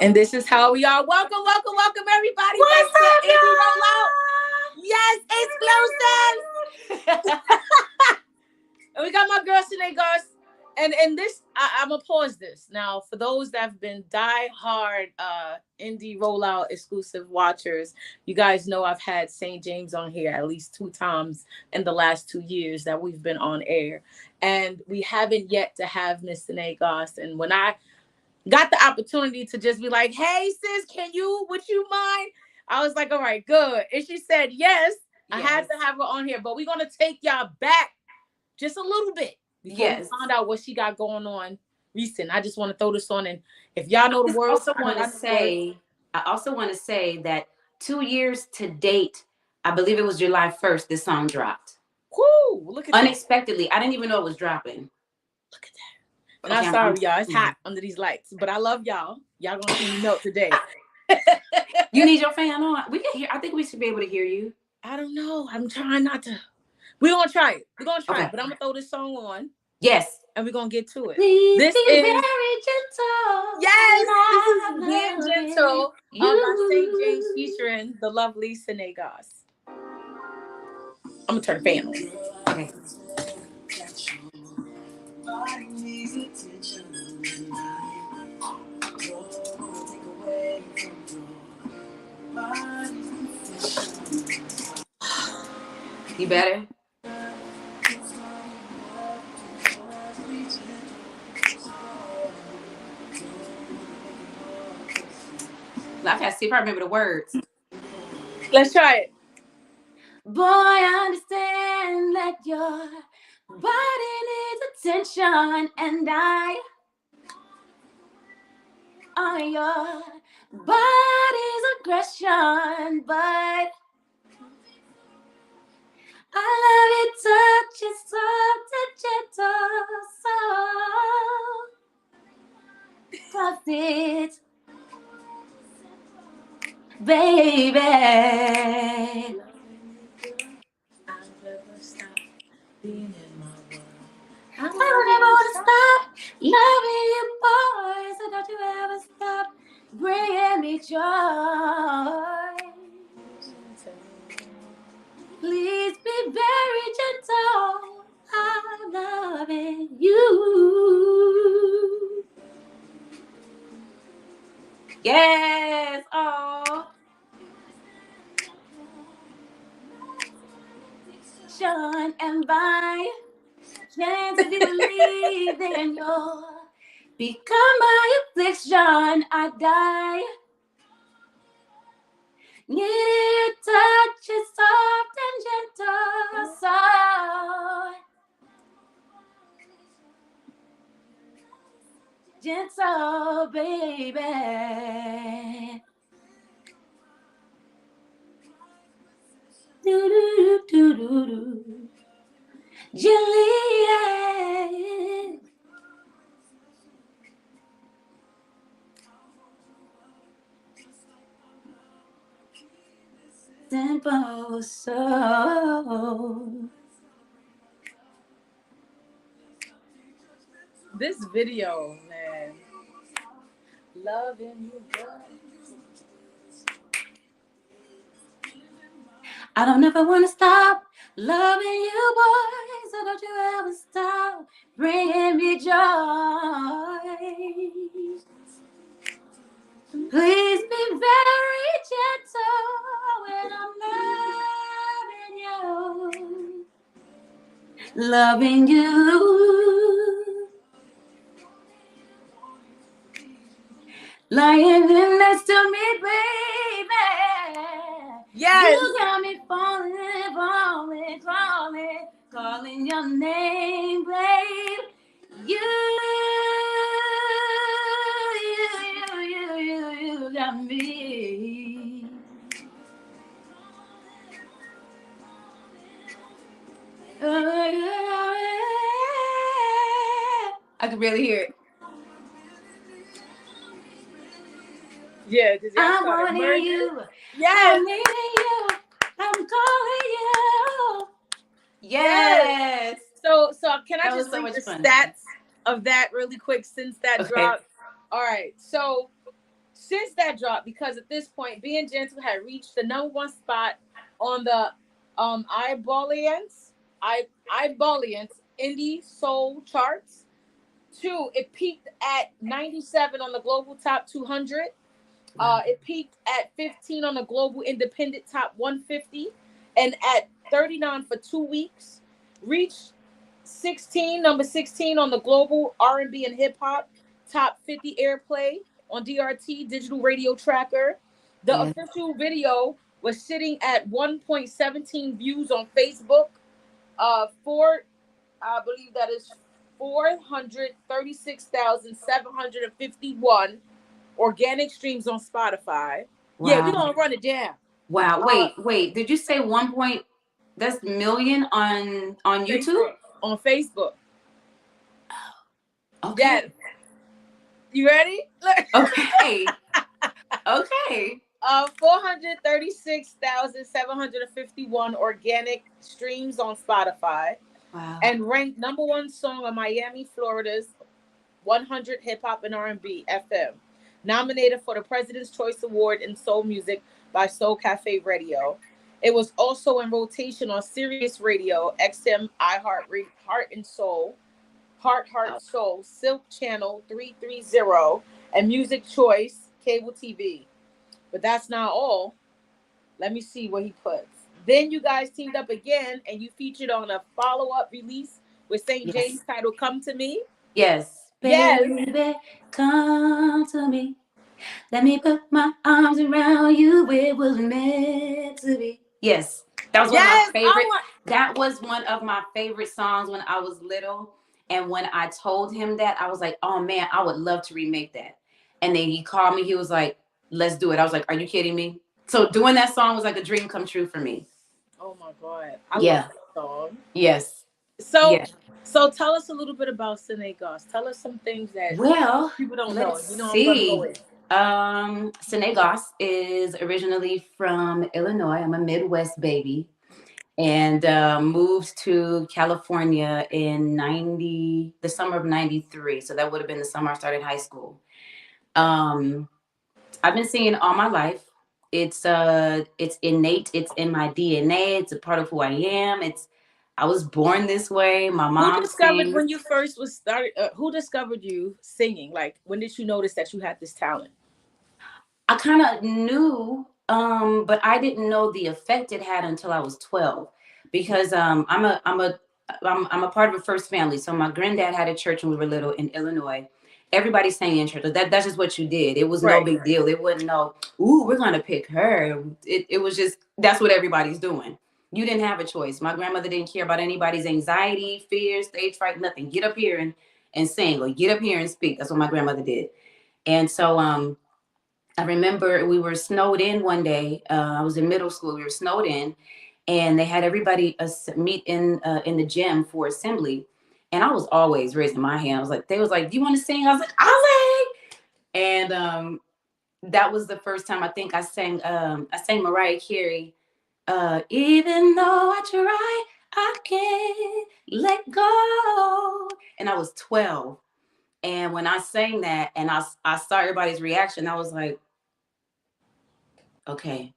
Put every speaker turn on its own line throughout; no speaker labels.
And this is how we are. Welcome, welcome, welcome, everybody.
What's
Back to
up,
Indie
y'all?
Rollout. Yes, explosives. And we got my girl Sene Goss. And this, I'm gonna pause this now for those that have been die-hard indie rollout exclusive watchers. You guys know I've had St. James on here at least 2 times in the last 2 years that we've been on air, and we haven't yet to have Miss Sene Goss. And when I got the opportunity to just be like, "Hey sis, would you mind?" I was like, "All right, good." And she said yes. I had
Yes.
to have her on here, but we're gonna take y'all back just a little bit before we
Yes.
find out what she got going on recent. I just want to throw this on, and if y'all know the
I
words,
also
I know
want to
I know the words.
say, I also want to say that 2 years to date, I believe it was July 1st, this song dropped.
Whoo! Look at that!
Unexpectedly. I didn't even know it was dropping.
Look at that! And I'm
Okay,
sorry, y'all. It's hot under these lights, but I love y'all. Y'all gonna see me melt today.
You need your fan on. We can hear. I think we should be able to hear you.
I don't know. I'm trying not to. We're gonna try it. We're gonna try
Okay.
it. But I'm gonna throw this song on,
Yes.
and we're gonna get to it.
Please
This
be
is
very gentle.
yes. This is
When
Being
I'm loving
Gentle by St. James
you.
featuring the lovely Sene Goss. I'm gonna turn the fan on.
Okay. You better. I gotta see if I remember the words.
Let's try it.
Boy, I understand that your body needs attention, and I on your body's aggression, but I love it, touch it, soft and gentle, so cause it, baby.
I'll never stop being in my world.
I
I'll
don't ever
never
wanna
stop.
stop loving you, boy. So don't you ever stop bringing me joy. Please be very gentle. I'm loving you. Yes. Oh. Sean and by chance if you believe then you'll become my affliction. I die. Need your touch is soft and gentle, so gentle, baby. Do do do do do. Juliet. Simple soul.
This video, man. Loving you, girl.
I don't ever want to stop loving you, boy. So don't you ever stop bringing me joy. Please be very gentle when I'm loving you. Loving you. Lying in next to me, baby.
Yes.
You got me falling, falling, falling, calling your name, babe. You got me. I can barely hear it.
Yeah, because y'all
I
started
want
merging.
you.
Yes.
I'm needing you. I'm calling you.
Yes.
Yes.
So can I
That was
just
so
read
much
the
fun.
stats of that really quick since that
Okay.
dropped? All right. So since that drop, because at this point, Being Gentle had reached the number one spot on the Ibolians indie soul charts. Two, it peaked at 97 on the global top 200.
Wow.
It peaked at 15 on the global independent top 150, and at 39 for 2 weeks. Reached number 16 on the global R&B and hip hop top 50 airplay on DRT digital radio tracker. The
Yeah.
official video was sitting at 1.17 views on Facebook. For I believe that is 436,751 organic streams on Spotify. Yeah, we're
Wow.
gonna run it down.
Wow.
Uh
Wait. Did you say 1 point? That's million on YouTube?
Facebook. On Facebook.
Okay.
Yes. You ready? Look.
Okay. Okay.
436,751 organic streams on Spotify,
Wow.
and ranked number one song on Miami, Florida's 100 Hip Hop and R&B FM. Nominated for the President's Choice Award in Soul Music by Soul Cafe Radio. It was also in rotation on Sirius Radio, XM, Heart and Soul, Heart Soul, Silk Channel 330, and Music Choice Cable TV. But that's not all. Let me see what he puts. Then you guys teamed up again and you featured on a follow-up release with St. James
Yes.
titled Come to Me.
Yes.
Yes.
Baby, come to me. Let me put my arms around you. It was meant to be. Yes. That was one of my
Yes.
favorite.
I want
That was one of my favorite songs when I was little. And when I told him that, I was like, oh man, I would love to remake that. And then he called me. He was like, let's do it. I was like, are you kidding me? So doing that song was like a dream come true for me.
Oh my God. I love
Yeah.
that song.
Yes.
So
Yeah.
so tell us a little bit about Sene Goss. Tell us some things that
Well,
people don't know.
let's
You know I'm gonna go
see.
in.
Sene Goss is originally from Illinois. I'm a Midwest baby, and moved to California in the summer of '93. So that would have been the summer I started high school. Um, I've been singing all my life. It's innate. It's in my DNA. It's a part of who I am. I was born this way. My
Who
mom
discovered
sings.
when you first was started? Who discovered you singing? Like, when did you notice that you had this talent?
I kind of knew, but I didn't know the effect it had until I was 12, because I'm a part of a first family. So my granddad had a church when we were little in Illinois. Everybody sang in church. That's just what you did. It was no
Right.
big deal. It wasn't no, ooh, we're gonna pick her. It was just that's what everybody's doing. You didn't have a choice. My grandmother didn't care about anybody's anxiety, fear, stage fright, nothing. Get up here and sing, or get up here and speak. That's what my grandmother did. And so I remember we were snowed in one day. I was in middle school. We were snowed in, and they had everybody meet in the gym for assembly. And I was always raising my hand. I was like, they was like, "Do you want to sing?" I was like, "I'll sing." And that was the first time I think I sang. I sang Mariah Carey. Even though I try, I can't let go. And I was 12. And when I sang that, and I saw everybody's reaction, I was like, okay.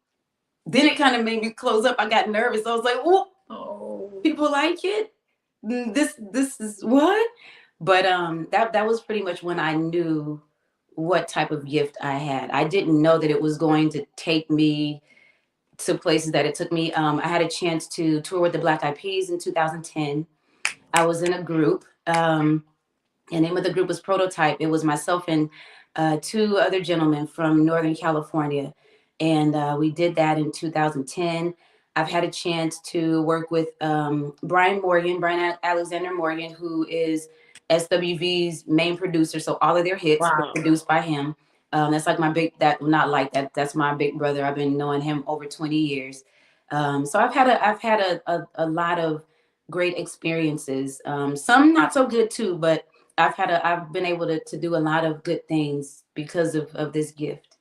Then it kind of made me close up. I got nervous. I was like, "Oh,
Oh.
people like it. This is what?" But that was pretty much when I knew what type of gift I had. I didn't know that it was going to take me to places that it took me. I had a chance to tour with the Black Eyed Peas in 2010. I was in a group. The name of the group was Prototype. It was myself and two other gentlemen from Northern California. And we did that in 2010. I've had a chance to work with Brian Alexander Morgan, who is SWV's main producer. So all of their hits were
Wow.
produced by him. That's like not like that. That's my big brother. I've been knowing him over 20 years. So I've had a lot of great experiences. Some not so good too, but I've been able to do a lot of good things because of this gift.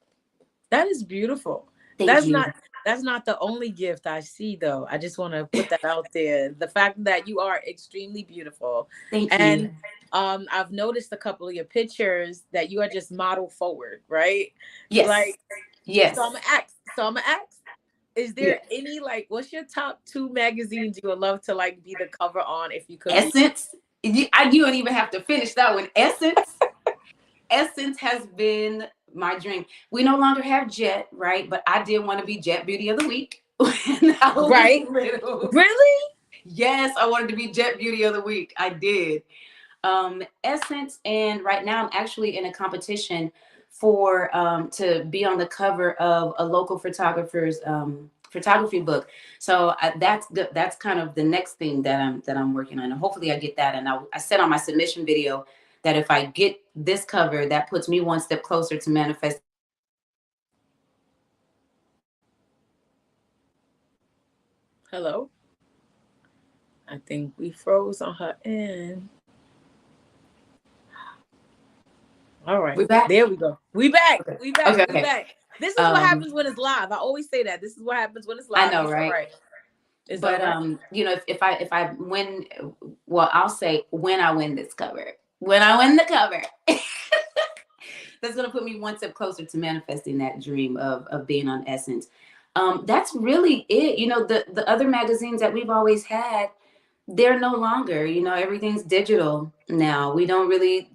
That is beautiful.
Thank
That's
you.
not that's not the only gift I see though. I just want to put that out there. The fact that you are extremely beautiful.
Thank
And
you.
I've noticed a couple of your pictures that you are just model forward, right?
Yes.
Like, so I'm
Yes.
gonna ask. So I'm gonna ask. Is there
Yeah.
any like, what's your top two magazines you would love to like be the cover on if you could be?
Essence. You don't even have to finish that one. Essence. Essence has been my dream. We no longer have Jet, right? But I did want to be Jet Beauty of the Week when I was
Right?
little.
Really?
Yes, I wanted to be Jet Beauty of the Week. I did. Essence, and right now I'm actually in a competition for to be on the cover of a local photographer's photography book. So that's good. That's kind of the next thing that I'm working on, and hopefully I get that. And I said on my submission video that if I get this cover, that puts me one step closer to manifesting that dream of being on Essence.
Hello? I think we froze on her end. All right.
We're back.
There we go. We back.
Okay.
We back.
Okay.
We
Okay.
back. This is what happens when it's live. I always say that. This is what happens when it's
I
live.
know,
It's all
right?
right. It's all
But
right.
if I win, well, I'll say when I win this cover, when I win the cover, that's gonna put me one step closer to manifesting that dream of being on Essence. That's really it. The other magazines that we've always had, they're no longer. Everything's digital now. We don't really.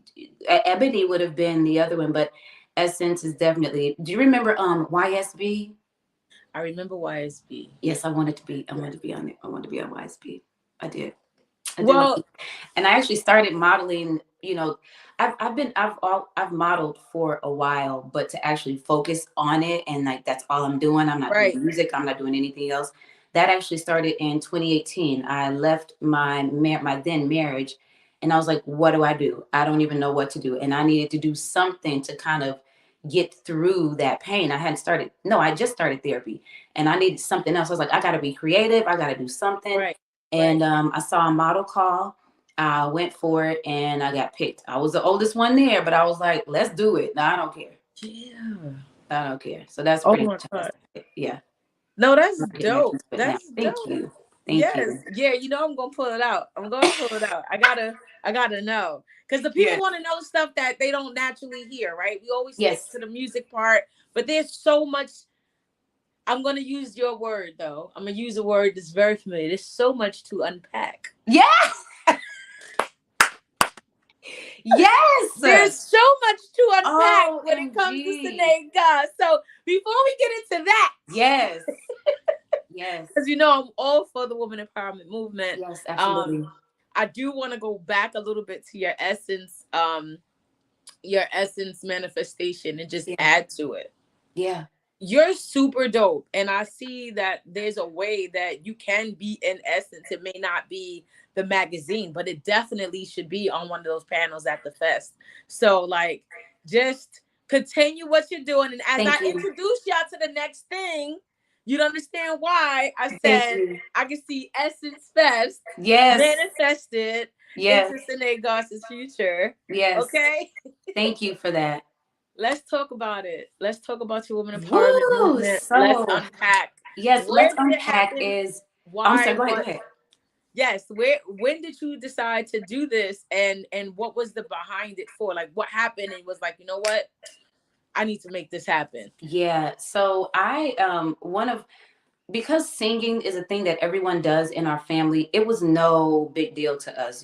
Ebony would have been the other one, but Essence is definitely. Do you remember YSB?
I remember YSB.
Yes, I wanted to be. I
Yeah.
wanted to be on it. I wanted to be on YSB. I did. I did.
Well,
And I actually started modeling. I've modeled for a while, but to actually focus on it and like that's all I'm doing. I'm not doing
right.
music. I'm not doing anything else. That actually started in 2018. I left my then marriage, and I was like, what do I do? I don't even know what to do, and I needed to do something to kind of get through that pain. I hadn't started. No, I just started therapy, and I needed something else. I was like, I got to be creative. I got to do something.
Right.
And
Right.
I saw a model call. I went for it and I got picked. I was the oldest one there, but I was like, let's do it. No, I don't care.
Yeah.
I don't care. So that's
Oh
pretty
my
much how I
God.
started. Yeah.
No,
I'm
that's
not getting back
dope.
into it now.
That's
Thank
dope.
you. Thank
Yes.
you.
Yeah, I'm gonna pull it out. I'm gonna pull it out. I gotta know. Because the people
Yes.
want to know stuff that they don't naturally hear, right? We always stick
Yes.
to the music part, but there's so much. I'm gonna use your word though. I'm gonna use a word that's very familiar. There's so much to unpack.
Yes.
There's
Yes.
so much to unpack when it comes to
OMG.
Sene Goss. So before we get into that,
Yes. Yes.
because I'm all for the woman empowerment movement.
Yes,
Um,
absolutely.
I do want to go back a little bit to your essence manifestation and just
Yeah.
add to it.
Yeah.
You're super dope, and I see that there's a way that you can be in essence. It may not be the magazine, but it definitely should be on one of those panels at the fest. So like, just continue what you're doing, and as I
Thank you.
introduce y'all to the next thing, you'd understand why I
Thank
said
you.
I can see Essence Fest
Yes.
manifested
Yes.
into Sene Goss's future.
Yes.
Okay.
Thank you for that.
Let's talk about it. Let's talk about your woman empowerment
Woo!
movement. Let's
So,
unpack.
yes,
Where
let's
did it
unpack
happen?
is I'm
Why?
sorry, go ahead, go
What?
ahead.
Yes. Where? When did you decide to do this? And what was the behind it for? Like, what happened? And was like, you know what? I need to make this happen.
Yeah. So I one of because singing is a thing that everyone does in our family, it was no big deal to us.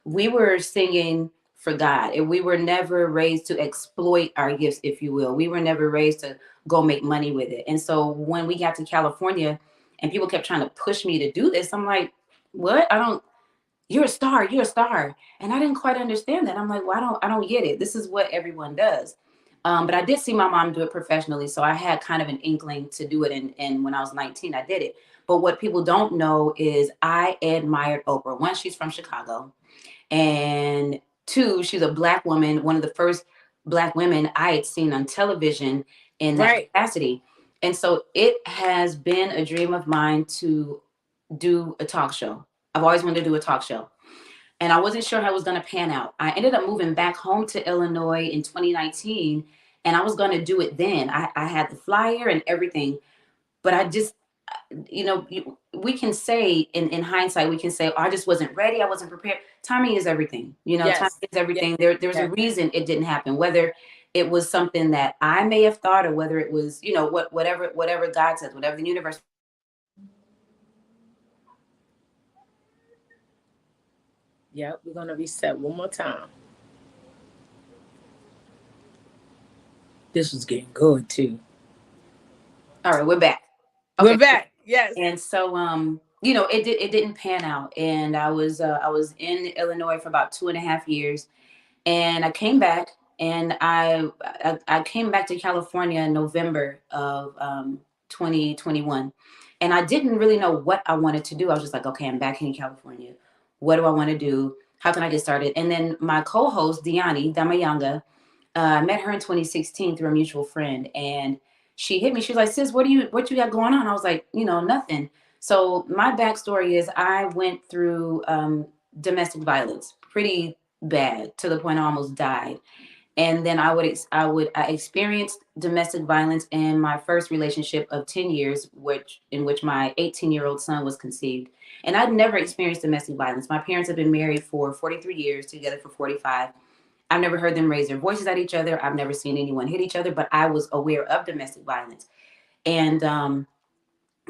We were singing for God, and we were never raised to exploit our gifts, if you will. We were never raised to go make money with it. And so when we got to California and people kept trying to push me to do this, I'm like, what? You're a star, you're a star. And I didn't quite understand that. I'm like, well, I don't get it. This is what everyone does. But I did see my mom do it professionally. So I had kind of an inkling to do it. And when I was 19, I did it. But what people don't know is I admired Oprah. One, she's from Chicago. And two, she's a Black woman, one of the first Black women I had seen on television in that
Right.
capacity. And so it has been a dream of mine to do a talk show. I've always wanted to do a talk show. And I wasn't sure how it was going to pan out. I ended up moving back home to Illinois in 2019, and I was going to do it then. I had the flyer and everything, but I just we can say in hindsight, we can say, oh, I just wasn't ready, I wasn't prepared. Timing is everything. Timing
Yes.
is
Yes.
everything. There's a
Yes.
reason it didn't happen, whether it was something that I may have thought, or whether it was, whatever God says, whatever the universe.
Yep. We're gonna reset one more time. This was getting good too.
All right, we're back.
We're
Okay.
back. Yes.
And so it didn't pan out, and I was in Illinois for about 2.5 years, and I came back, and I came back to California in November of 2021, and I didn't really know what I wanted to do. I was just like, okay, I'm back in California. What do I want to do? How can I get started? And then my co-host Diani Damayanga, I met her in 2016 through a mutual friend, and she hit me. She was like, "Sis, what you got going on?" I was like, nothing. So my backstory is I went through domestic violence, pretty bad, to the point I almost died. And then I experienced domestic violence in my first relationship of 10 years, in which my 18-year-old son was conceived. And I'd never experienced domestic violence. My parents have been married for 43 years, together for 45. I've never heard them raise their voices at each other. I've never seen anyone hit each other, but I was aware of domestic violence. And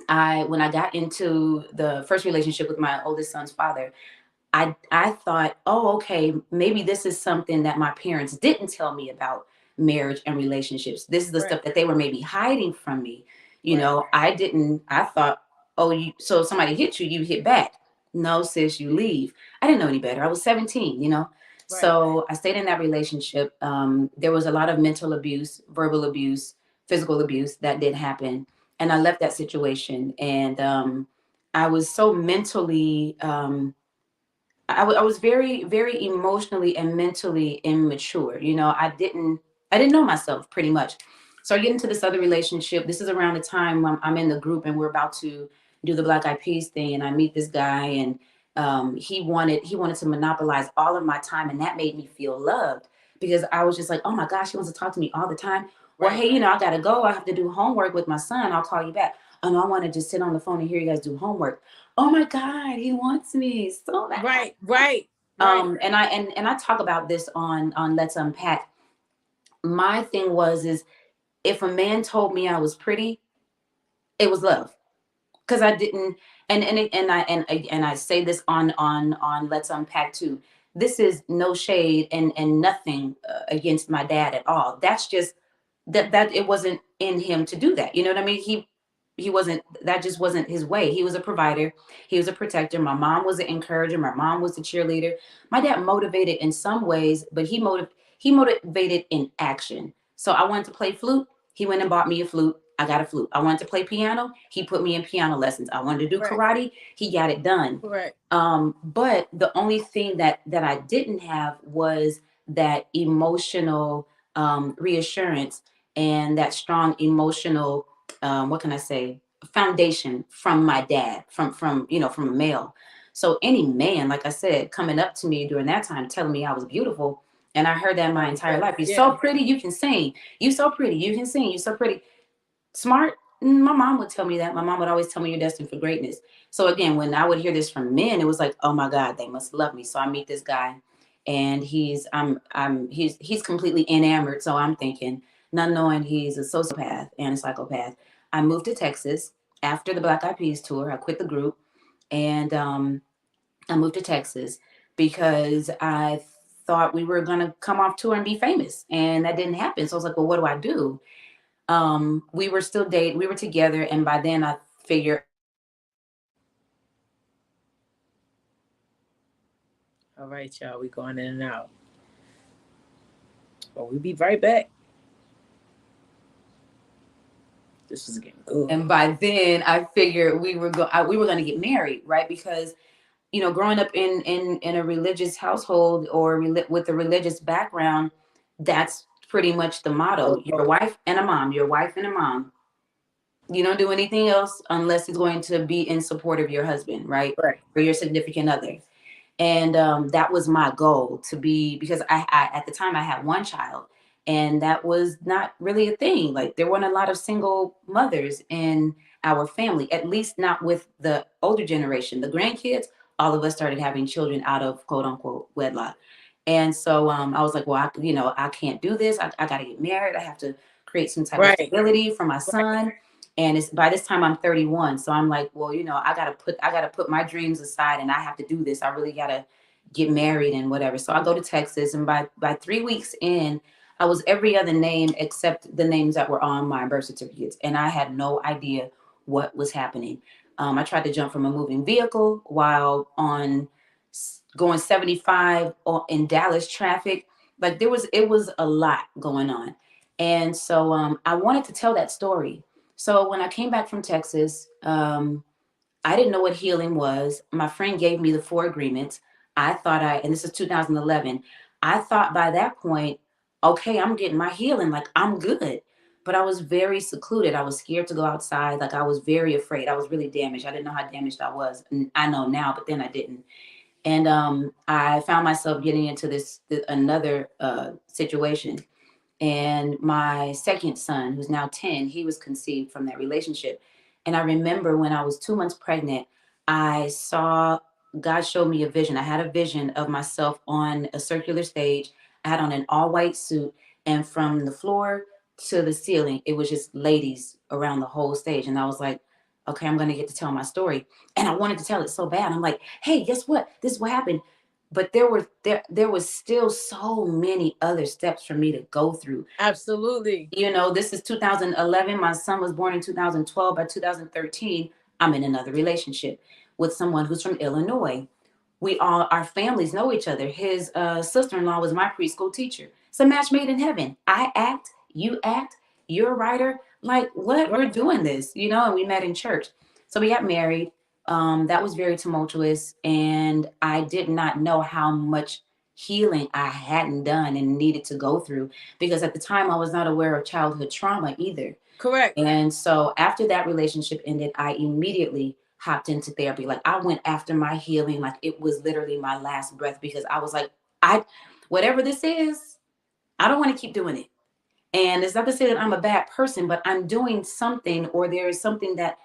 I when I got into the first relationship with my oldest son's father, I thought, oh, okay, maybe this is something that my parents didn't tell me about marriage and relationships. This is the
Right.
stuff that they were maybe hiding from me.
Right.
I thought, oh, so if somebody hit you, you hit back. No, sis, you leave. I didn't know any better. I was 17.
Right.
So I stayed in that relationship. There was a lot of mental abuse, verbal abuse, physical abuse that did happen. And I left that situation. And I was so mentally, I was very, very emotionally and mentally immature. I didn't know myself, pretty much. So I get into this other relationship. This is around the time I'm in the group and we're about to do the Black Eyed Peas thing. And I meet this guy, and he wanted to monopolize all of my time. And that made me feel loved, because I was just like, oh my gosh, he wants to talk to me all the time. Well,
Right.
hey, I got to go. I have to do homework with my son. I'll call you back. Oh no, I want to just sit on the phone and hear you guys do homework. Oh my God, he wants me so bad.
Right. Right. Right.
And I talk about this on Let's Unpack. My thing was is, if a man told me I was pretty, it was love, because I didn't. And I say this on Let's Unpack too. This is no shade and nothing against my dad at all. That's just that it wasn't in him to do that. You know what I mean? He wasn't, that just wasn't his way. He was a provider, he was a protector. My mom was an encourager, my mom was the cheerleader. My dad motivated in some ways, but he motivated in action. So I wanted to play flute, he went and bought me a flute. I got a flute. I wanted to play piano, he put me in piano lessons. I wanted to do
Correct.
karate, he got it done.
Correct.
But the only thing that I didn't have was that emotional reassurance, and that strong emotional, what can I say, foundation from my dad, from a male. So any man, like I said, coming up to me during that time telling me I was beautiful, and I heard that my entire life. You're so
Yeah.
pretty, you can sing. You so pretty, you can sing. You so pretty. Smart. My mom would tell me that. My mom would always tell me you're destined for greatness. So again, when I would hear this from men, it was like, oh my God, they must love me. So I meet this guy, and he's completely enamored. So I'm thinking, not knowing he's a sociopath and a psychopath. I moved to Texas after the Black Eyed Peas tour. I quit the group, and I moved to Texas because I thought we were gonna come off tour and be famous, and that didn't happen. So I was like, well, what do I do? We were still dating, we were together, and by then I figured,
All right, y'all. We going in and out. But we'll be right back. This is getting good.
and by then I figured we were going to get married, right? Because growing up in a religious household, or with a religious background, that's pretty much the motto.
Oh,
You're a wife and a mom. You're a wife and a mom. You don't do anything else unless it's going to be in support of your husband, right?
right.
Or your significant other. And that was my goal, to be, because I at the time I had one child, and that was not really a thing. Like, there weren't a lot of single mothers, and our family, at least not with the older generation. The grandkids, all of us started having children out of quote unquote wedlock. And so I was like, well, I can't do this. I got to get married. I have to create some type of
Right.
stability for my
Right.
son. And it's by this time I'm 31. So I'm like, well, I gotta put my dreams aside and I have to do this. I really gotta get married and whatever. So I go to Texas, and by 3 weeks in, I was every other name except the names that were on my birth certificates, and I had no idea what was happening. I tried to jump from a moving vehicle while on going 75 in Dallas traffic. Like it was a lot going on, and so I wanted to tell that story. So when I came back from Texas, I didn't know what healing was. My friend gave me the 4 agreements. And this is 2011. I thought by that point, okay, I'm getting my healing. Like I'm good. But I was very secluded. I was scared to go outside. Like I was very afraid. I was really damaged. I didn't know how damaged I was. And I know now, but then I didn't. And I found myself getting into another situation, and my second son, who's now 10, he was conceived from that relationship. And I remember when I was 2 months pregnant, I saw God showed me a vision. I had a vision of myself on a circular stage. I had on an all white suit, and from the floor to the ceiling, it was just ladies around the whole stage. And I was like, okay, I'm going to get to tell my story. And I wanted to tell it so bad. I'm like, hey, guess what? This is what happened. But there was still so many other steps for me to go through.
Absolutely.
This is 2011. My son was born in 2012. By 2013, I'm in another relationship with someone who's from Illinois. Our families know each other. His sister-in-law was my preschool teacher. It's a match made in heaven. I act, you're a writer. Like what?
Right.
We're doing this, and we met in church. So we got married. That was very tumultuous, and I did not know how much healing I hadn't done and needed to go through, because at the time I was not aware of childhood trauma either.
Correct.
And so after that relationship ended, I immediately hopped into therapy. Like I went after my healing like it was literally my last breath, because I was like, I whatever this is, I don't want to keep doing it. And it's not to say that I'm a bad person, but I'm doing something, or there is something that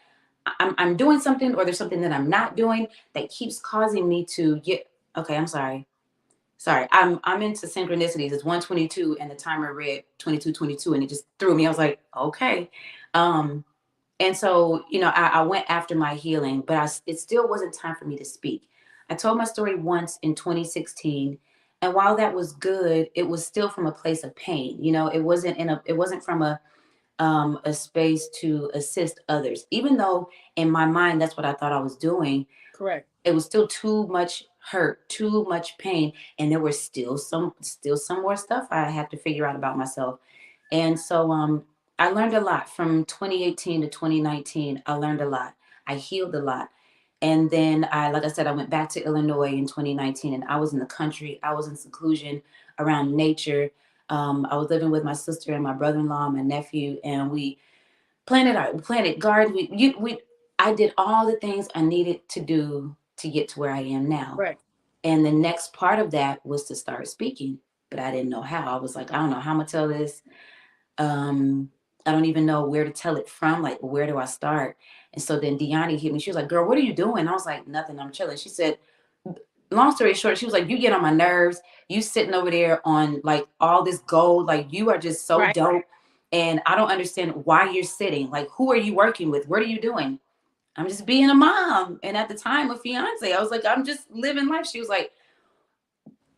I'm doing something, or there's something that I'm not doing that keeps causing me to get. Okay, I'm sorry. Sorry, I'm into synchronicities. It's 1:22 and the timer read 22:22, and it just threw me. I was like, okay. Um, and so, I went after my healing, but it still wasn't time for me to speak. I told my story once in 2016, and while that was good, it was still from a place of pain. It wasn't from a space to assist others. Even though in my mind that's what I thought I was doing,
Correct.
it was still too much hurt, too much pain, and there was still some more stuff I had to figure out about myself. And so I learned a lot from 2018 to 2019. I learned a lot. I healed a lot. And then like I said, I went back to Illinois in 2019, and I was in the country. I was in seclusion around nature. I was living with my sister and my brother-in-law, my nephew, and we planted gardens. I did all the things I needed to do to get to where I am now.
Right.
And the next part of that was to start speaking, but I didn't know how. I was like, I don't know how I'm gonna tell this. um I don't even know where to tell it from. Like, where do I start? And so then Deani hit me. She was like, girl, what are you doing? I was like, nothing, I'm chilling. She said, long story short, she was like, you get on my nerves. You sitting over there on like all this gold, like you are just so
Right.
dope. And I don't understand why you're sitting. Like, who are you working with? What are you doing? I'm just being a mom. And at the time, a fiance. I was like, I'm just living life. She was like,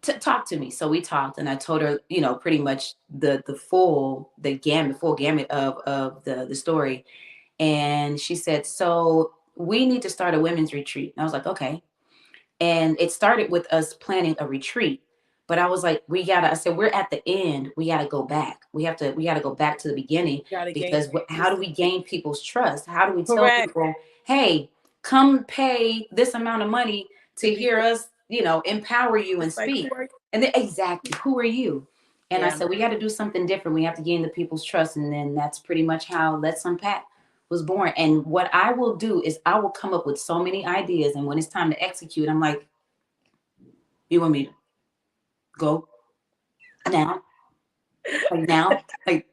talk to me. So we talked, and I told her, pretty much the full gamut of the story. And she said, so we need to start a women's retreat. And I was like, okay. And it started with us planning a retreat. But I was like, I said, we're at the end. We got to go back. We got to go back to the beginning,
Got to gain
because how do
trust.
we gain people's trust? How do we tell
Correct.
people, hey, come pay this amount of money
To
to
be
hear us, empower you and
it's like, who
speak?
are you?
And then exactly, who are you? And I
Yeah.
said, we got to do something different. We have to gain the people's trust. And then that's pretty much how Let's Unpack was born. And what I will do is I will come up with so many ideas. And when it's time to execute, I'm like, you want me to go now? Like now? Like,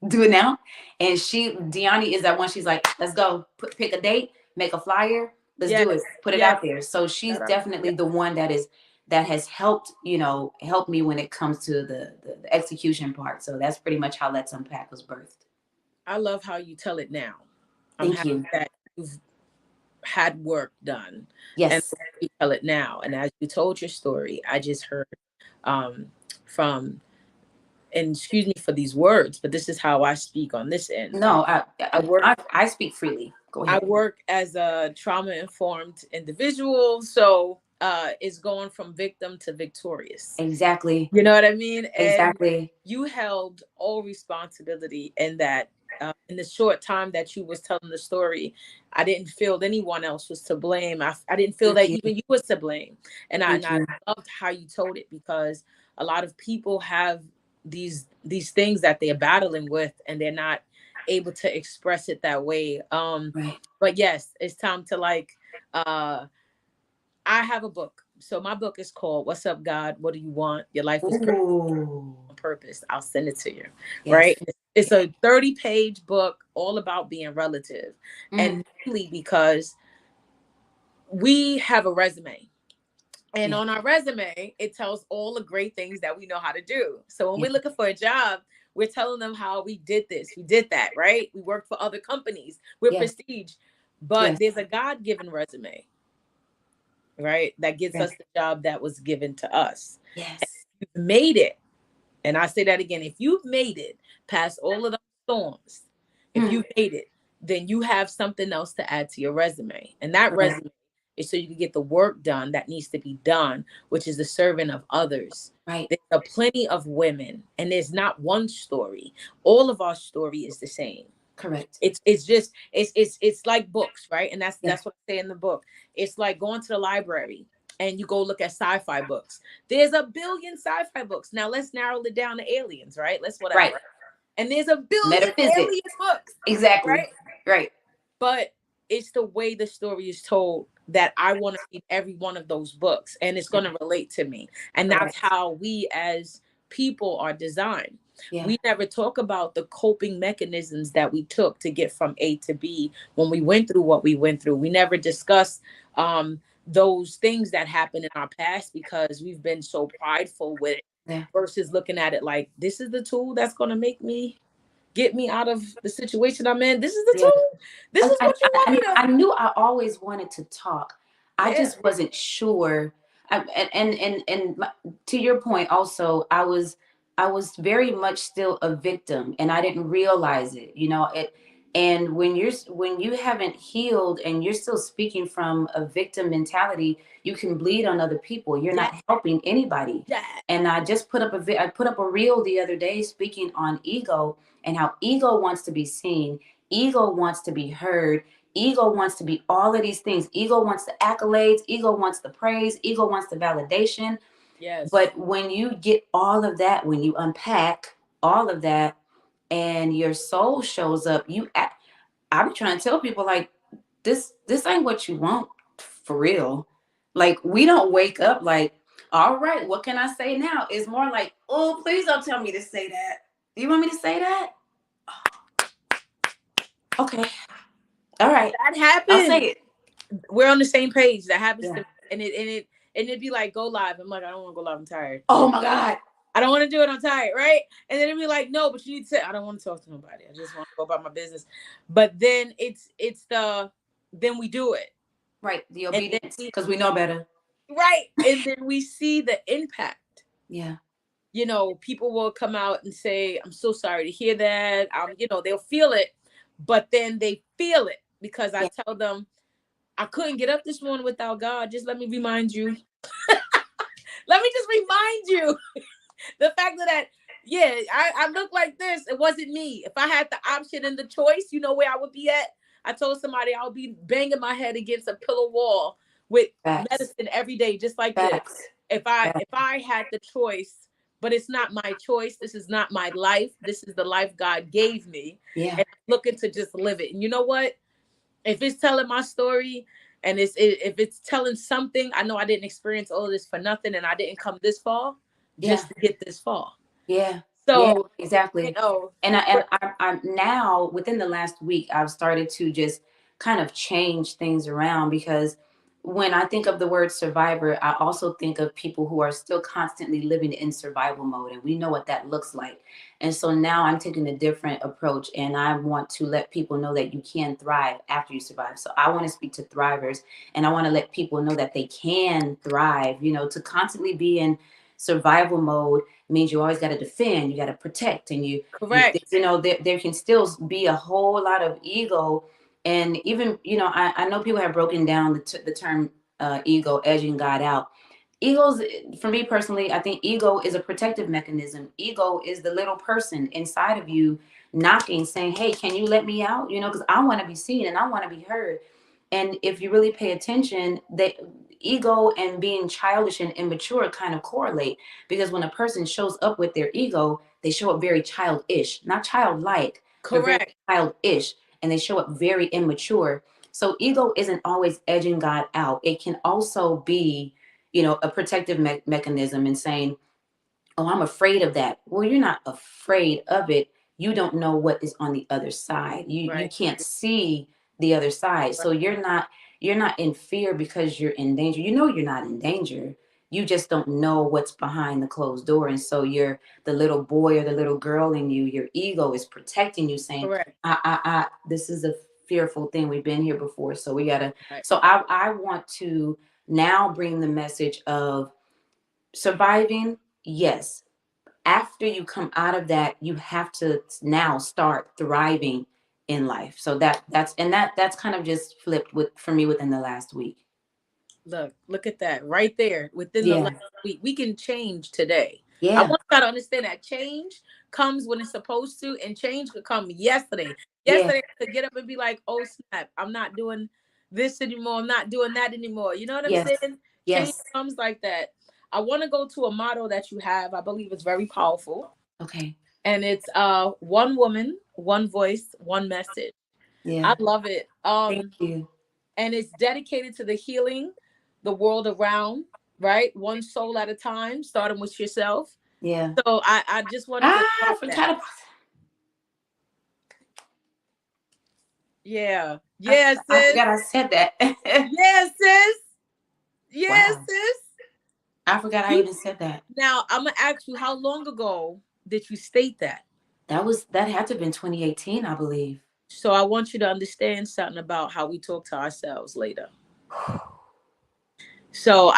Do it now. And Deani is that one. She's like, let's go. Pick a date, make a flyer. Let's do it.
Yes,
Put it
yes.
out there. So she's
Shout out.
definitely
Yes.
the one that has helped, help me when it comes to the execution part. So that's pretty much how Let's Unpack was birthed.
I love how you tell it now. I'm
Thank
happy
you.
that you've had work done and
Yes.
you tell it now. And as you told your story, I just heard um, from, and excuse me for these words, but this is how I speak on this end.
No,
I work
I speak freely. Go
I
ahead.
work as a trauma informed individual, so it's going from victim to victorious.
Exactly.
You know what I mean? And
Exactly.
you held all responsibility in that. In the short time that you was telling the story, I didn't feel anyone else was to blame. I didn't feel
Thank
that
you.
even you was to blame. And
Thank
I
you.
loved how you told it, because a lot of people have these things that they're battling with, and they're not able to express it that way.
Right.
But yes, it's time to like uh I have a book. So my book is called What's Up, God? What Do You Want? Your Life Was Great
Ooh.
on Purpose. I'll send it to you.
Yes.
Right? It's a 30-page book all about being relative.
Mm.
And mainly because we have a resume. And
Yeah.
on our resume, it tells all the great things that we know how to do. So when
Yeah.
we're looking for a job, we're telling them how we did this, we did that, right? We worked for other companies, we're
Yes.
prestige. But
Yes.
there's a God given resume, right? That gets
Yes.
us the job that was given to us.
Yes.
You've made it. And I say that again. If you've made it past all of the storms, if
Mm.
you've made it, then you have something else to add to your resume. And that
Right.
resume is so you can get the work done that needs to be done, which is the serving of others.
Right.
There's a plenty of women, and there's not one story. All of our story is the same.
Correct.
It's just it's like books, right? And that's
Yeah.
that's what I say in the book. It's like going to the library and you go look at sci-fi books. There's a billion sci-fi books. Now let's narrow it down to aliens, right? Let's whatever.
Right.
Right? And there's a billion
Metaphysics.
alien books,
Exactly.
right?
Right.
But it's the way the story is told that I want to read every one of those books, and it's going to relate to me. And that's
Correct.
how we as people are designed.
Yeah.
We never talk about the coping mechanisms that we took to get from A to B when we went through what we went through. We never discuss those things that happened in our past because we've been so prideful with it
Yeah.
versus looking at it like this is the tool that's going to make me get me out of the situation I'm in. This is the
Yeah.
tool. This is what you want me to.
I knew I always wanted to talk. I
Yeah.
just wasn't sure. To your point, also, I was very much still a victim, and I didn't realize it. It. And when you haven't healed and you're still speaking from a victim mentality, you can bleed on other people. You're
Yeah.
not helping anybody.
Yeah.
And I just I put up a reel the other day speaking on ego and how ego wants to be seen. Ego wants to be heard. Ego wants to be all of these things. Ego wants the accolades. Ego wants the praise. Ego wants the validation.
Yes.
But when you get all of that, when you unpack all of that and your soul shows up, I'm trying to tell people like this ain't what you want for real. Like we don't wake up like, all right, what can I say now? It's more like, oh, please don't tell me to say that. You want me to say that? Okay. All right.
That
I'll say
happens.
it.
We're on the same page. That happens to
Yeah.
me. And it'd be like, go live. I'm like, I don't want to go live. I'm tired.
Oh my God.
I don't want to do it. I'm tired, right? And then it'd be like, no, but you need to say, I don't want to talk to nobody. I just want to go about my business. But then then we do it.
Right. The
And
obedience. Because we know better.
right. And then we see the impact.
Yeah.
People will come out and say, I'm so sorry to hear that. They'll feel it, but then they feel it because I
Yeah.
tell them, I couldn't get up this morning without God. Just let me remind you. Let me just remind you the fact that, yeah, I look like this. It wasn't me. If I had the option and the choice, you know where I would be at? I told somebody I would be banging my head against a pillow wall with
Facts.
medicine every day, just like this.
Facts.
If I
Facts.
if I had the choice, but it's not my choice. This is not my life. This is the life God gave me.
Yeah.
And I'm looking to just live it. And you know what? If it's telling my story and if it's telling something, I know I didn't experience all of this for nothing and I didn't come this far
Yeah.
just to get this far.
Yeah. Yeah,
So, you
exactly.
know,
I'm now within the last week, I've started to just kind of change things around because when I think of the word survivor, I also think of people who are still constantly living in survival mode, and we know what that looks like. And so now I'm taking a different approach, and I want to let people know that you can thrive after you survive. So I want to speak to thrivers, and I want to let people know that they can thrive. You know, to constantly be in survival mode means you always got to defend, you got to protect, and
correct.
you know there can still be a whole lot of ego. And even, you know, I know people have broken down the term ego, edging God out. Egos, for me personally, I think ego is a protective mechanism. Ego is the little person inside of you knocking, saying, hey, can you let me out? You know, because I want to be seen and I want to be heard. And if you really pay attention, that ego and being childish and immature kind of correlate, because when a person shows up with their ego, they show up very childish, not childlike, but very
Correct.
childish, and they show up very immature. So ego isn't always edging God out. It can also be, you know, a protective mechanism and saying, oh, I'm afraid of that. Well, you're not afraid of it. You don't know what is on the other side. You
Right.
can't see the other side.
Right.
So you're not in fear because you're in danger. You know you're not in danger. You just don't know what's behind the closed door. And so you're the little boy or the little girl in you, your ego is protecting you, saying,
Correct.
this is a fearful thing. We've been here before. So we gotta,
Right.
so I want to now bring the message of surviving, yes. After you come out of that, you have to now start thriving in life. So that's kind of just flipped with for me within the last week.
Look at that right there within the last
Yeah.
week. We can change today. I
Yeah.
want you to understand that change comes when it's supposed to, and change could come yesterday.
Yeah.
Yesterday, I could get up and be like, oh, snap, I'm not doing this anymore. I'm not doing that anymore. You know what I'm
Yes.
saying? Change
Yes.
comes like that. I want to go to a motto that you have. I believe it's very powerful.
Okay.
And it's one woman, one voice, one message. I
Yeah.
love it.
Thank you.
And it's dedicated to the healing the world around, right? One soul at a time, starting with yourself.
Yeah.
So I just wanted to
Ah, I
drop that.
forgot about
Yeah.
I,
Yeah,
I
sis.
forgot I said that.
Yeah, sis. Yeah,
Wow.
sis.
I forgot I
You
even said that.
now I'm gonna ask you, how long ago did you state that?
That had to have been 2018, I believe.
So I want you to understand something about how we talk to ourselves later. So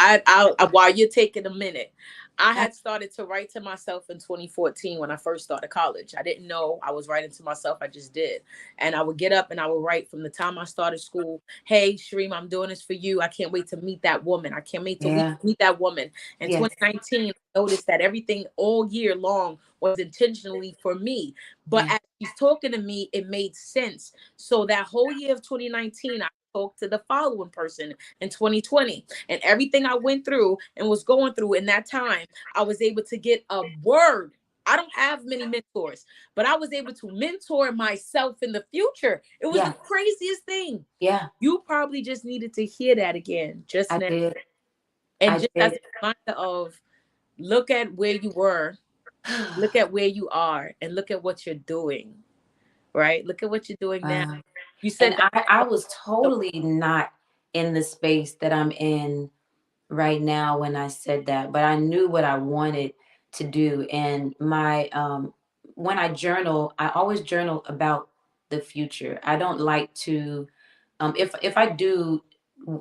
while you're taking a minute, I
I,
had started to write to myself in 2014 when I first started college. I didn't know I was writing to myself. I just did. And I would get up and I would write from the time I started school. Hey, Shreem, I'm doing this for you. I can't wait to meet that woman. I can't wait to
yeah.
meet that woman. In
Yes.
2019, I noticed that everything all year long was intentionally for me. But
Yeah.
as she's talking to me, it made sense. So that whole year of 2019, I talked to the following person in 2020, and everything I went through and was going through in that time, I was able to get a word. I don't have many mentors, but I was able to mentor myself in the future. It was the
Yeah.
craziest thing.
Yeah.
You probably just needed to hear that again just
I
now.
did.
And
I
just as
did.
a reminder of, look at where you were, look at where you are, and look at what you're doing, right? Look at what you're doing now.
Wow.
You
And
said that.
I was totally not in the space that I'm in right now when I said that, but I knew what I wanted to do. And my when I journal, I always journal about the future. I don't like to if I do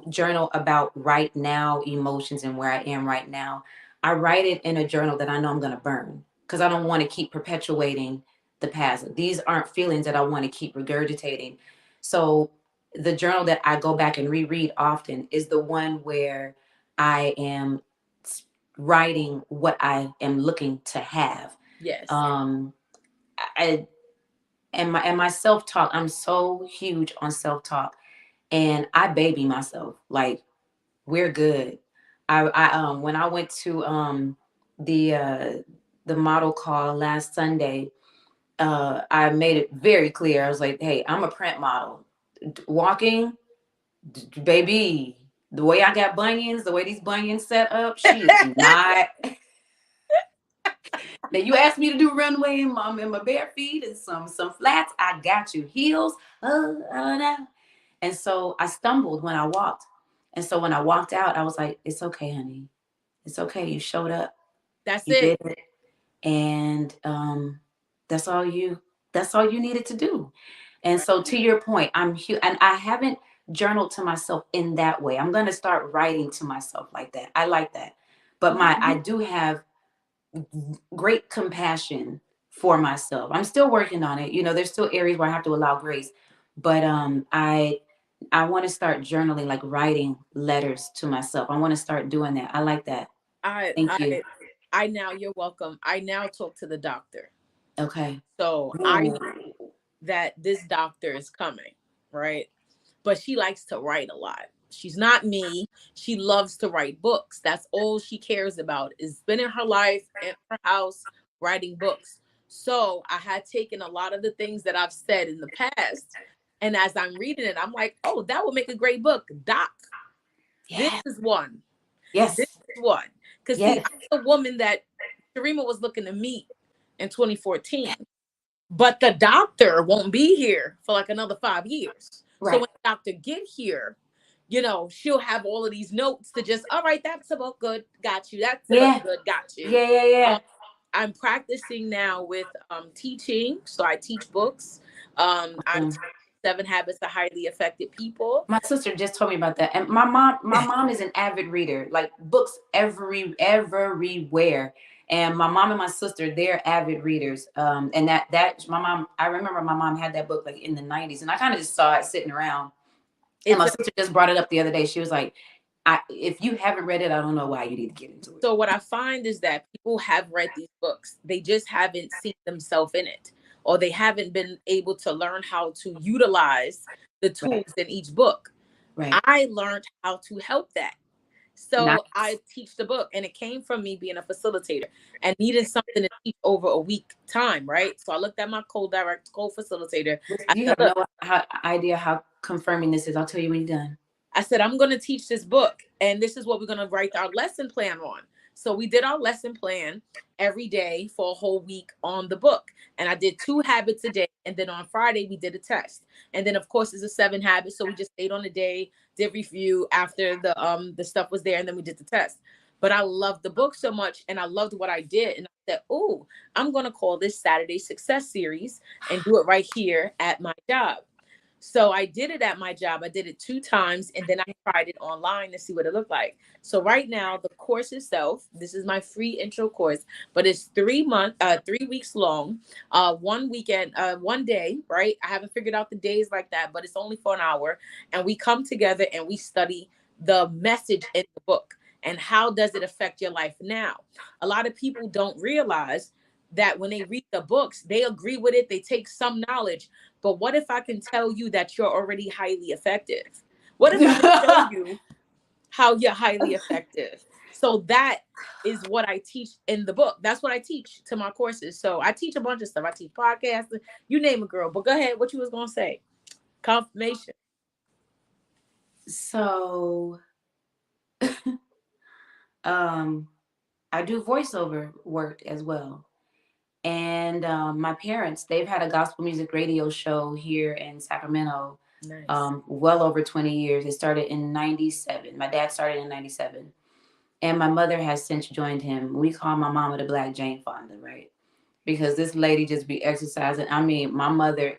journal about right now emotions and where I am right now, I write it in a journal that I know I'm going to burn because I don't want to keep perpetuating the past. These aren't feelings that I want to keep regurgitating. So the journal that I go back and reread often is the one where I am writing what I am looking to have.
Yes.
Um, I and my self talk. I'm so huge on self talk, and I baby myself. Like we're good. I when I went to the uh the model call last Sunday, I made it very clear. I was like, hey, I'm a print model. Walking, baby, the way I got bunions, the way these bunions set up, she is not Then you asked me to do runway in my bare feet and some flats. I got you. Heels. No. And so I stumbled when I walked. And so when I walked out, I was like, it's okay, honey. It's okay. You showed up.
That's
You
it.
did it. And that's all you that's all you needed to do. And
Right.
so to your point, and I haven't journaled to myself in that way. I'm going to start writing to myself like that. I like that. But my I
Mhm.
do have great compassion for myself. I'm still working on it. You know, there's still areas where I have to allow grace. But I want to start journaling, like writing letters to myself. I want to start doing that. I like that.
I
Thank you.
I I now, you're welcome. I now talk to the doctor.
Okay.
So I
Ooh.
know that this doctor is coming, right? But she likes to write a lot. She's not me. She loves to write books. That's all she cares about, is spending her life in her house writing books. So I had taken a lot of the things that I've said in the past, and as I'm reading it, I'm like, oh, that would make a great book. Doc, this
Yeah.
is one. This
Yes.
is one. Because see,
Yes.
I'm the woman that Sharima was looking to meet in 2014. But the doctor won't be here for like another 5 years. So
Right.
when the doctor get here, she'll have all of these notes to just, all right, that's about good, got you. That's about
Yeah.
good, got you.
Yeah. Yeah.
Um,
Yeah.
I'm practicing now with teaching. So I teach books. I
Awesome.
teach 7 Habits of Highly Effective People.
My sister just told me about that, and my mom is an avid reader, like books everywhere. And my mom and my sister, they're avid readers. And that my mom, I remember my mom had that book like in the '90s, and I kind of just saw it sitting around. And
It's
my
a,
sister just brought it up the other day. She was like, if you haven't read it, I don't know why you need to get into it.
so what I find is that people have read these books. They just haven't seen themselves in it, or they haven't been able to learn how to utilize the
Right.
tools in each book.
Right.
I learned how to help that. So
Nice.
I teach the book, and it came from me being a facilitator and needing something to teach over a week time, right? So I looked at my co-facilitator. I
You
said,
have
look,
no idea how confirming this is. I'll tell you when you're done.
I said, I'm going to teach this book, and this is what we're going to write our lesson plan on. So we did our lesson plan every day for a whole week on the book. And I did 2 habits a day. And then on Friday, we did a test. And then, of course, it's a 7 habits. So we just stayed on the day, did review after the stuff was there, and then we did the test. But I loved the book so much, and I loved what I did. And I said, oh, I'm going to call this Saturday Success Series and do it right here at my job. So I did it at my job. I did it 2 times, and then I tried it online to see what it looked like. So right now, the course itself, this is my free intro course, but it's 3 weeks long, one weekend, one day, right? I haven't figured out the days like that, but it's only for an hour. And we come together and we study the message in the book and how does it affect your life now. A lot of people don't realize that when they read the books, they agree with it, they take some knowledge, but what if I can tell you that you're already highly effective? What if I can show you how you're highly effective? So that is what I teach in the book. That's what I teach to my courses. So I teach a bunch of stuff. I teach podcasting, you name it, girl. But go ahead. What you was gonna say? Confirmation.
So, um, I do voiceover work as well. And my parents, they've had a gospel music radio show here in Sacramento,
Nice.
well over 20 years. It started in '97. My dad started in '97. And my mother has since joined him. We call my mama the Black Jane Fonda, right? Because this lady just be exercising. I mean, my mother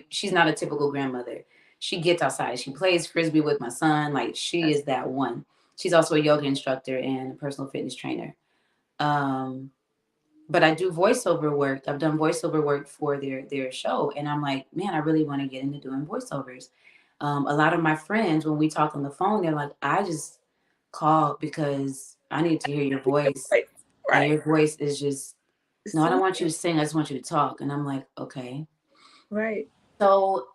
she's not a typical grandmother. She gets outside. She plays frisbee with my son. Like she
That's
is that one. She's also a yoga instructor and a personal fitness trainer. Um, but I do voiceover work. I've done voiceover work for their show, and I'm like, man, I really want to get into doing voiceovers. A lot of my friends, when we talk on the phone, they're like, I just called because I need to hear your voice,
right.
and
Right.
your voice is just no, I don't want you
Soothing.
to sing. I just want you to talk. And I'm like, okay.
Right.
So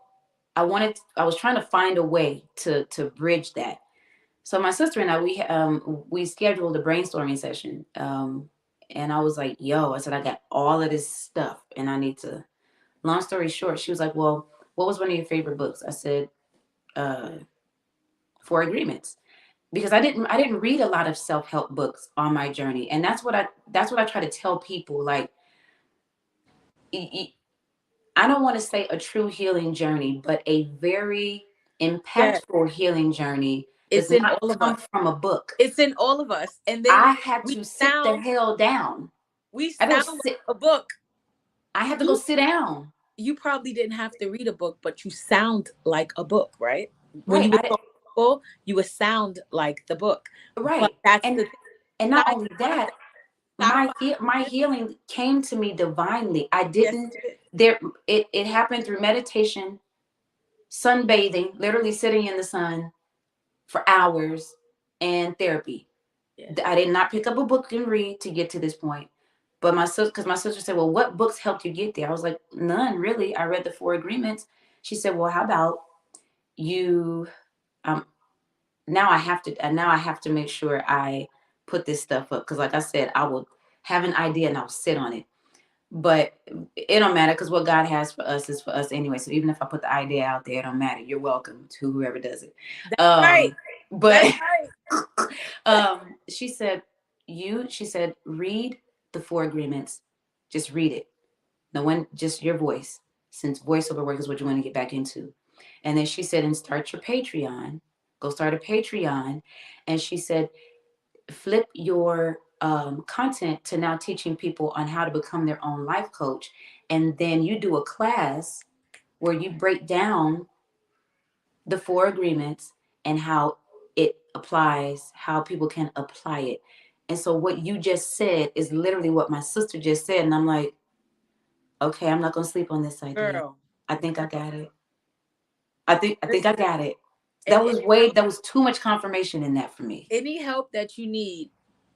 I was trying to find a way to bridge that. So my sister and I, we scheduled a brainstorming session. And I was like, yo, I said, I got all of this stuff and I need to, long story short, she was like, well, what was one of your favorite books? I said, uh, Four Agreements. because I didn't read a lot of self-help books on my journey. And that's what I try to tell people. Like, I don't want to say a true healing journey, but a very
Yeah,
impactful healing journey does
it's in
not
all of us.
come from a book.
It's in all of us. And then
I had
we
to sit the
sound
hell down.
we
I don't
sound like
sit.
a book.
I had to go
You
sit down.
you probably didn't have to read a book, but you sound like a book, right? When
Right.
you would talk to people, you would sound like the book. But
Right.
that's
And
the thing.
and not only
Sci-fi,
that,
sci-fi,
my healing came to me divinely. I
yes,
didn't
it did.
there it happened through meditation, sunbathing, literally sitting in the sun for hours, and therapy.
Yeah,
I did not pick up a book and read to get to this point. But my sister, because my sister said, "Well, what books helped you get there?" I was like, "None, really. I read the Four Agreements." She said, "Well, how about you? Um, now I have to make sure I put this stuff up, because, like I said, I will have an idea and I'll sit on it. But it don't matter, because what God has for us is for us anyway. So even if I put the idea out there, it don't matter. You're welcome to whoever does it.
that's right.
But
That's right.
she said, she said, read the Four Agreements. Just read it. No one, just your voice, since voiceover work is what you want to get back into. And then she said, and start your Patreon. Go start a Patreon. And she said, flip your content to now teaching people on how to become their own life coach. And then you do a class where you break down the Four Agreements and how it applies, how people can apply it. And so what you just said is literally what my sister just said. And I'm like, okay, I'm not gonna sleep on this idea.
Girl.
I think I
Girl.
got it. I think I
Listen.
got it.
And
That was too much confirmation in that for me.
any help that you need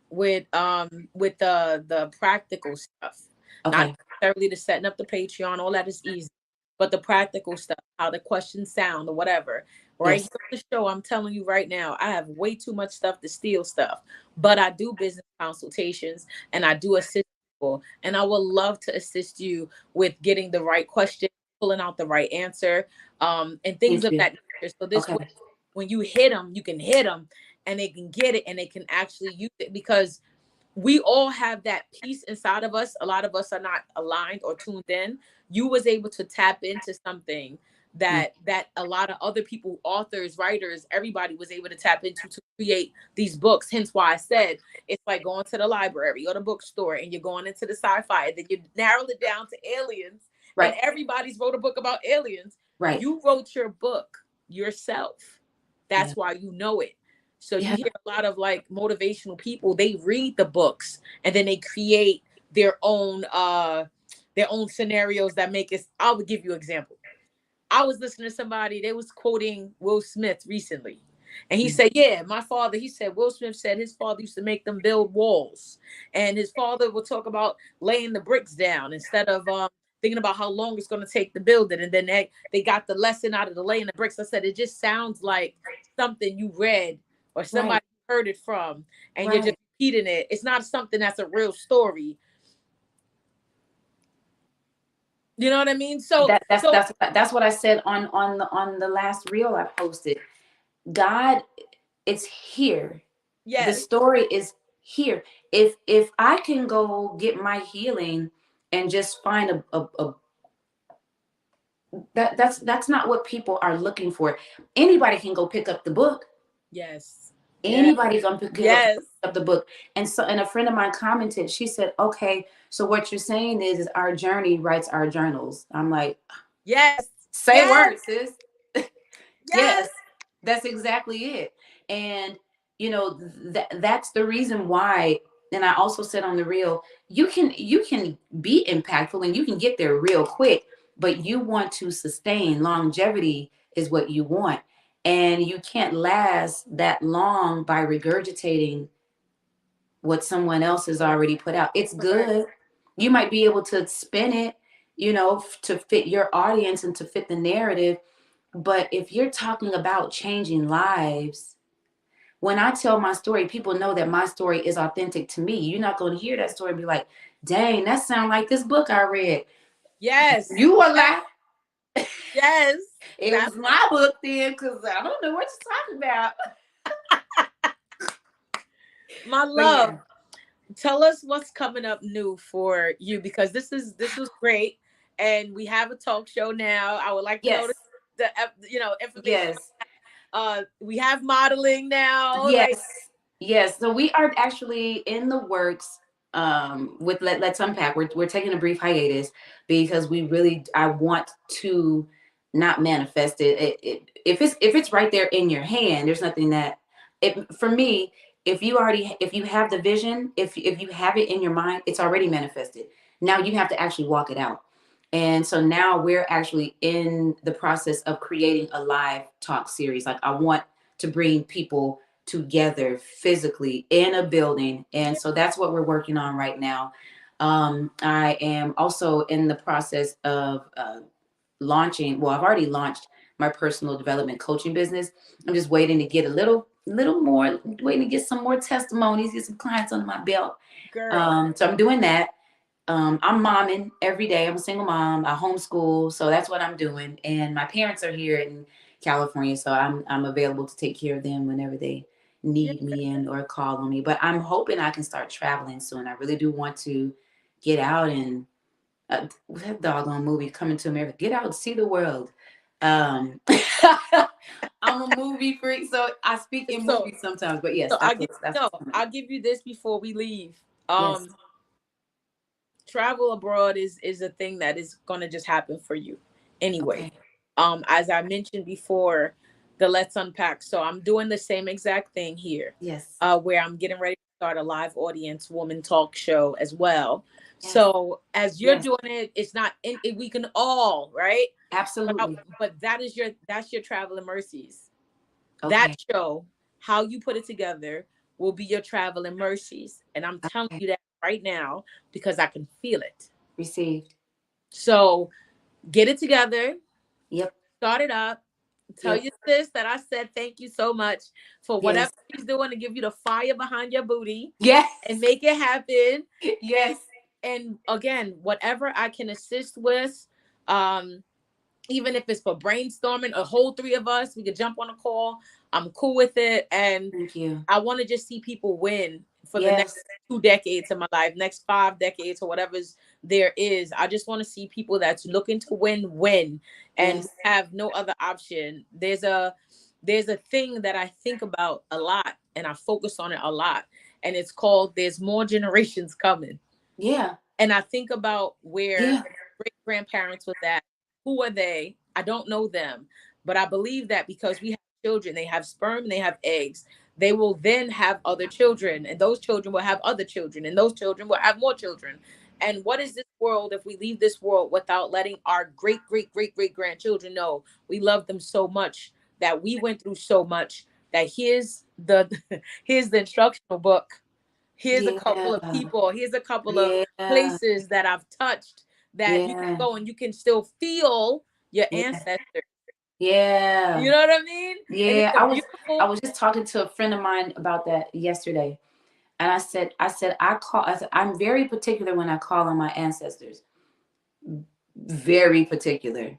with the practical stuff, not
Okay.
necessarily the setting up the Patreon, all that is easy, but the practical stuff, how the questions sound or whatever. Right here
Yes.
on the show, I'm telling you right now, I have way too much stuff to steal stuff, but I do business consultations and I do assist people, and I would love to assist you with getting the right question, pulling out the right answer, and things
Thank
of
you.
that nature. So this way,
Okay.
when you hit them, you can hit them and they can get it and they can actually use it, because we all have that piece inside of us. A lot of us are not aligned or tuned in. You was able to tap into something
Yeah.
that a lot of other people, authors, writers, everybody was able to tap into to create these books. Hence why I said it's like going to the library or the bookstore and you're going into the sci-fi and then you narrow it down to aliens, and
Right.
everybody's wrote a book about aliens.
Right.
You wrote your book yourself.
Yeah.
That's why you know it. So you
Yeah.
hear a lot of like motivational people, they read the books and then they create their own scenarios that make us. I would give you an example. I was listening to somebody, they was quoting Will Smith recently. And he
Mm.
said, yeah, my father, he said, Will Smith said his father used to make them build walls. And his father would talk about laying the bricks down instead of thinking about how long it's going to take to build it. And then they got the lesson out of the laying the bricks. I said, it just sounds like something you read or
Right.
somebody heard it from, and you're just
Right.
repeating it. It's not something that's a real story. You know what I mean? So,
That that's
so
that's that's what I said on the last reel I posted. God, it's here. The
yes,
story is here. If I can go get my healing and just find a that's not what people are looking for. Anybody can go pick up the book.
yes, yes,
Anybody can go pick
yes,
up the book. And a friend of mine commented. She said, "Okay, so what you're saying is our journey writes our journals." I'm like,
yes,
"Say
yes,
words, sis."
yes,
Yes, that's exactly it. And that's the reason why. And I also said on the reel, you can be impactful and you can get there real quick, but you want to sustain. Longevity is what you want. And you can't last that long by regurgitating what someone else has already put out. It's
correct.
good. You might be able to spin it, to fit your audience and to fit the narrative, but if you're talking about changing lives, when I tell my story, people know that my story is authentic to me. You're not going to hear that story and be like, dang, that sounds like this book I read.
Yes,
You a
yes,
lie.
yes.
It
That
was
part.
my book then, because I don't know what you're talking about.
My
But
love,
yeah,
tell us what's coming up new for you, because this was great, and we have a talk show now. I would like to know
yes,
the information.
yes.
We have modeling now. Like,
Yes, yes. So we are actually in the works with Let's Unpack. We're taking a brief hiatus because we really I want to not manifest it. If it's right there in your hand, there's nothing that it for me. If you have the vision, if you have it in your mind, it's already manifested. Now you have to actually walk it out. And so now we're actually in the process of creating a live talk series. Like I want to bring people together physically in a building. And so that's what we're working on right now. I am also in the process of launching. Well, I've already launched my personal development coaching business. I'm just waiting to get a little more, waiting to get some more testimonies, get some clients under my belt.
girl,
So I'm doing that. I'm momming every day. I'm a single mom. I homeschool, so that's what I'm doing. And my parents are here in California, so I'm available to take care of them whenever they
yeah,
need me and or call on me. But I'm hoping I can start traveling soon. I really do want to get out and that doggone movie Coming to America. Get out and see the world. Um, I'm a movie freak, so I speak in
so
movies sometimes. But yes,
so I give
that's
no,
what's coming up.
I'll give you this before we leave.
Yes,
Travel abroad is a thing that is going to just happen for you anyway.
okay,
As I mentioned before, the Let's Unpack. So I'm doing the same exact thing here,
yes,
where I'm getting ready to start a live audience woman talk show as well.
yes,
So as you're
yes,
doing it, it's not we can all, right?
absolutely.
But that's your travel and mercies. That
Okay.
show, how you put it together, will be your travel and mercies. And I'm telling
Okay.
you that right now because I can feel it.
Received.
So get it together,
Yep.
start it up. Tell
Yep.
your sis that I said thank you so much for whatever
Yes.
she's doing to give you the fire behind your booty
Yes.
and make it happen. And
Yes.
and again, whatever I can assist with, um, even if it's for brainstorming, a whole three of us, we could jump on a call. I'm cool with it. And
Thank you.
I want to just see people win for the next
Yes.
2 decades of my life, next 5 decades or whatever's there is. I just want to see people that's looking to win and
Yes.
have no other option. There's a thing that I think about a lot and I focus on it a lot. And it's called There's More Generations Coming.
Yeah.
And I think about where
Yeah.
great grandparents was at. Who are they? I don't know them, but I believe that because we have children, they have sperm and they have eggs. They will then have other children, and those children will have other children, and those children will have more children. And what is this world if we leave this world without letting our great grandchildren know we love them so much, that we went through so much, that here's the instructional book. Here's a couple of
Yeah.
people. Here's a couple of
Yeah.
places that I've touched that you can
Yeah.
go and you can still feel your
Yeah.
ancestors.
Yeah.
You know what I mean? And it's
Yeah.
a
I
beautiful,
was just talking to a friend of mine about that yesterday. And I said, I'm very particular when I call on my ancestors. Very particular.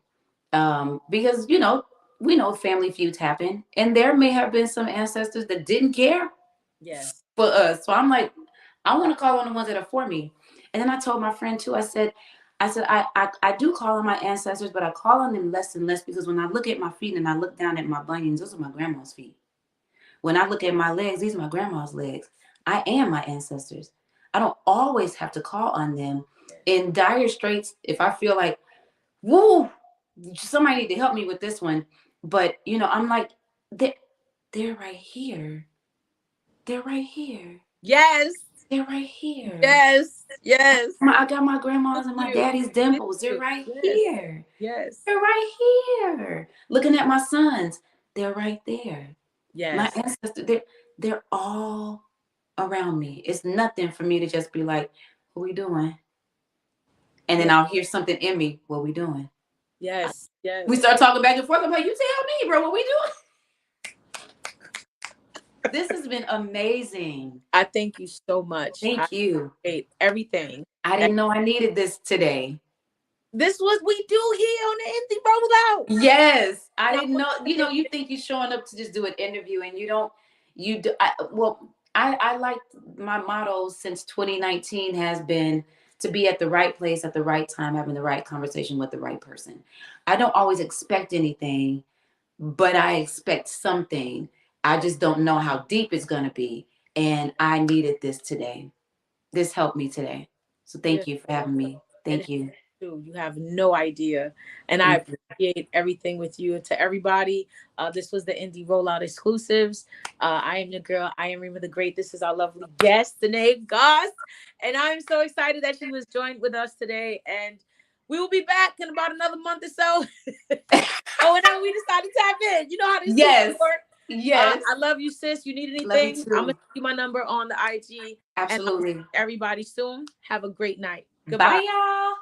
Because we know family feuds happen, and there may have been some ancestors that didn't care
yes,
for us. So I'm like, I want to call on the ones that are for me. And then I told my friend too. I do call on my ancestors, but I call on them less and less because when I look at my feet and I look down at my bunions, those are my grandma's feet. When I look at my legs, these are my grandma's legs. I am my ancestors. I don't always have to call on them in dire straits. If I feel like, woo, somebody need to help me with this one. But I'm like, they're, they're right here. They're right here.
yes,
They're right here.
yes.
I got my
With
grandma's and my
you,
daddy's
with
dimples. They're
you.
right
Yes,
here.
yes,
They're right here. Looking at my sons, they're right there. My
yes,
ancestors, they're all around me. It's nothing for me to just be like, what we doing? And then
yes,
I'll hear something in me, what we doing?
yes,
We
yes.
start talking back and forth. I'm like, you tell me, bro, what we doing? This has been amazing.
I thank you so much. I
Thank you.
appreciate everything.
I
And
didn't know I needed this today.
this was we do here on the Empty Rollout.
Yes, I
And I
didn't
want
know.
to say
You think you're showing up to just do an interview, and you don't. You do. Well, I like my motto since 2019 has been to be at the right place at the right time, having the right conversation with the right person. I don't always expect anything, but I expect something. I just don't know how deep it's going to be. And I needed this today. This helped me today. So thank you for
Listen,
having me.
it
Thank you.
too. You have no idea. And I
Thank you.
appreciate everything with you. And to everybody, this was the Indie Rollout exclusives. I am your girl. I am Rema the Great. This is our lovely guest, Sene Goss. And I'm so excited that she was joined with us today. And we will be back in about another month or so. Oh, whenever we decide to tap in. You know how these people
Yes.
work.
Yes.
I love you, sis. You need
Love you
anything? I'm going to
too.
send you my number on the IG. And I'll see
Absolutely.
everybody soon. Have a great night.
Bye,
Goodbye.
y'all.